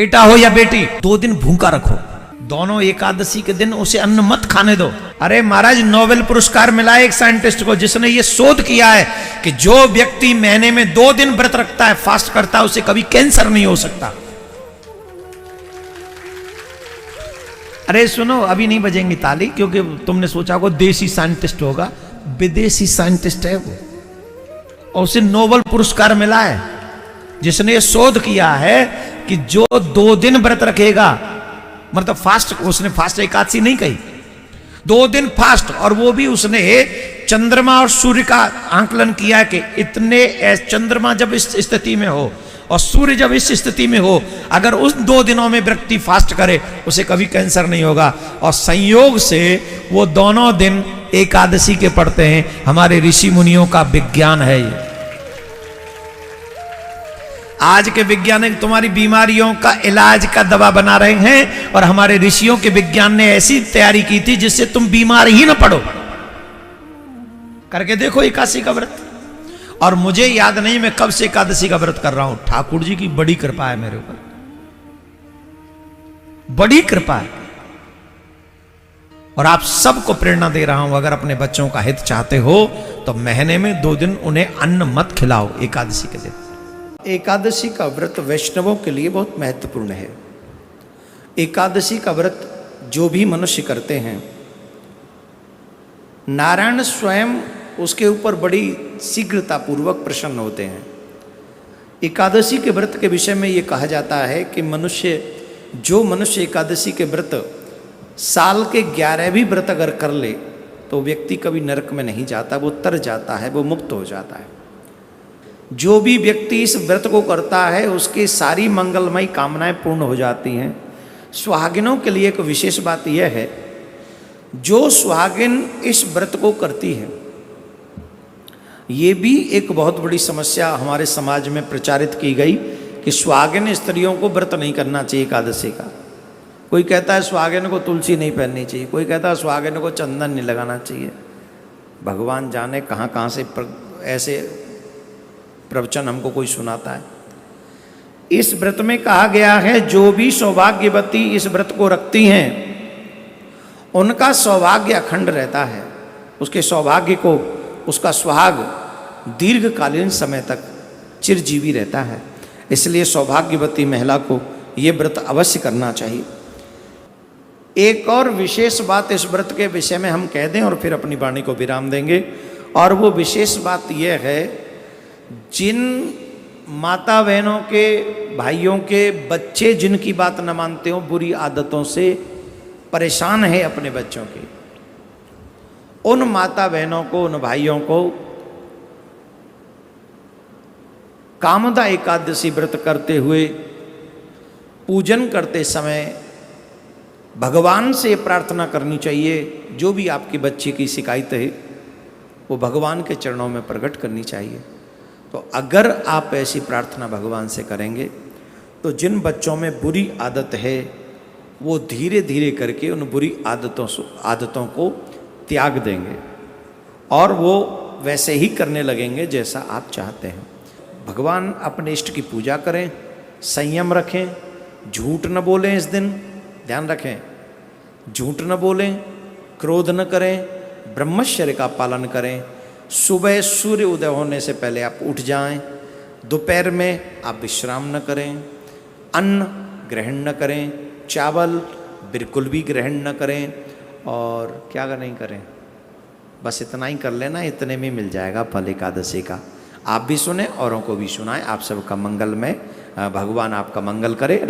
बेटा हो या बेटी 2 दिन भूखा रखो, दोनों एकादशी के दिन उसे अन्न मत खाने दो। अरे महाराज नोबेल पुरस्कार मिला है एक साइंटिस्ट को जिसने ये शोध किया है कि जो व्यक्ति महीने में 2 दिन व्रत रखता है, फास्ट करता है, उसे कभी कैंसर नहीं हो सकता। अरे सुनो, अभी नहीं बजेंगी ताली क्योंकि तुमने सोचा को देसी साइंटिस्ट होगा, विदेशी साइंटिस्ट है वो, और उसे नोबेल पुरस्कार मिला है जिसने ये शोध किया है कि जो 2 दिन व्रत रखेगा, मतलब फास्ट, उसने फास्ट एकादशी नहीं कही, 2 दिन फास्ट, और वो भी उसने चंद्रमा और सूर्य का आंकलन किया कि इतने चंद्रमा जब इस स्थिति में हो और सूर्य जब इस स्थिति में हो, अगर उस 2 दिनों में व्यक्ति फास्ट करे उसे कभी कैंसर नहीं होगा। और संयोग से वो दोनों दिन एकादशी के पड़ते हैं। हमारे ऋषि मुनियों का विज्ञान है ये। आज के वैज्ञानिक तुम्हारी बीमारियों का इलाज का दवा बना रहे हैं, और हमारे ऋषियों के विज्ञान ने ऐसी तैयारी की थी जिससे तुम बीमार ही ना पड़ो। करके देखो एकादशी का व्रत। और मुझे याद नहीं मैं कब से एकादशी का व्रत कर रहा हूं, ठाकुर जी की बड़ी कृपा है मेरे ऊपर, बड़ी कृपा है। और आप सबको प्रेरणा दे रहा हूं, अगर अपने बच्चों का हित चाहते हो तो महीने में 2 दिन उन्हें अन्न मत खिलाओ एकादशी के दिन। एकादशी का व्रत वैष्णवों के लिए बहुत महत्वपूर्ण है। एकादशी का व्रत जो भी मनुष्य करते हैं, नारायण स्वयं उसके ऊपर बड़ी शीघ्रता पूर्वक प्रसन्न होते हैं। एकादशी के व्रत के विषय में ये कहा जाता है कि जो मनुष्य एकादशी के व्रत साल के 11 भी व्रत अगर कर ले तो व्यक्ति कभी नरक में नहीं जाता, वो तर जाता है, वो मुक्त हो जाता है। जो भी व्यक्ति इस व्रत को करता है उसकी सारी मंगलमयी कामनाएं पूर्ण हो जाती हैं। सुहागिनों के लिए एक विशेष बात यह है, जो सुहागिन इस व्रत को करती है, ये भी एक बहुत बड़ी समस्या हमारे समाज में प्रचारित की गई कि सुहागिन स्त्रियों को व्रत नहीं करना चाहिए एकादशी का। कोई कहता है सुहागिन को तुलसी नहीं पहननी चाहिए, कोई कहता है सुहागिन को चंदन नहीं लगाना चाहिए। भगवान जाने कहाँ कहाँ से ऐसे प्रवचन हमको कोई सुनाता है। इस व्रत में कहा गया है जो भी सौभाग्यवती इस व्रत को रखती हैं उनका सौभाग्य अखंड रहता है, उसके सौभाग्य को, उसका सुहाग दीर्घकालीन समय तक चिरजीवी रहता है। इसलिए सौभाग्यवती महिला को ये व्रत अवश्य करना चाहिए। एक और विशेष बात इस व्रत के विषय में हम कह दें और फिर अपनी वाणी को विराम देंगे, और वो विशेष बात यह है, जिन माता बहनों के, भाइयों के बच्चे जिनकी बात न मानते हो, बुरी आदतों से परेशान है अपने बच्चों की, उन माता बहनों को, उन भाइयों को कामदा एकादशी व्रत करते हुए पूजन करते समय भगवान से प्रार्थना करनी चाहिए। जो भी आपकी बच्ची की शिकायत है वो भगवान के चरणों में प्रकट करनी चाहिए। तो अगर आप ऐसी प्रार्थना भगवान से करेंगे तो जिन बच्चों में बुरी आदत है वो धीरे धीरे करके उन बुरी आदतों को त्याग देंगे और वो वैसे ही करने लगेंगे जैसा आप चाहते हैं। भगवान अपने इष्ट की पूजा करें, संयम रखें, झूठ न बोलें इस दिन, ध्यान रखें, झूठ न बोलें, क्रोध न करें, ब्रह्मचर्य का पालन करें। सुबह सूर्य उदय होने से पहले आप उठ जाएं, दोपहर में आप विश्राम न करें, अन्न ग्रहण न करें, चावल बिल्कुल भी ग्रहण न करें, और क्या नहीं करें, बस इतना ही कर लेना, इतने में मिल जाएगा फल एकादशी का। आप भी सुने, औरों को भी सुनाएं। आप सबका मंगलमय, भगवान आपका मंगल करे।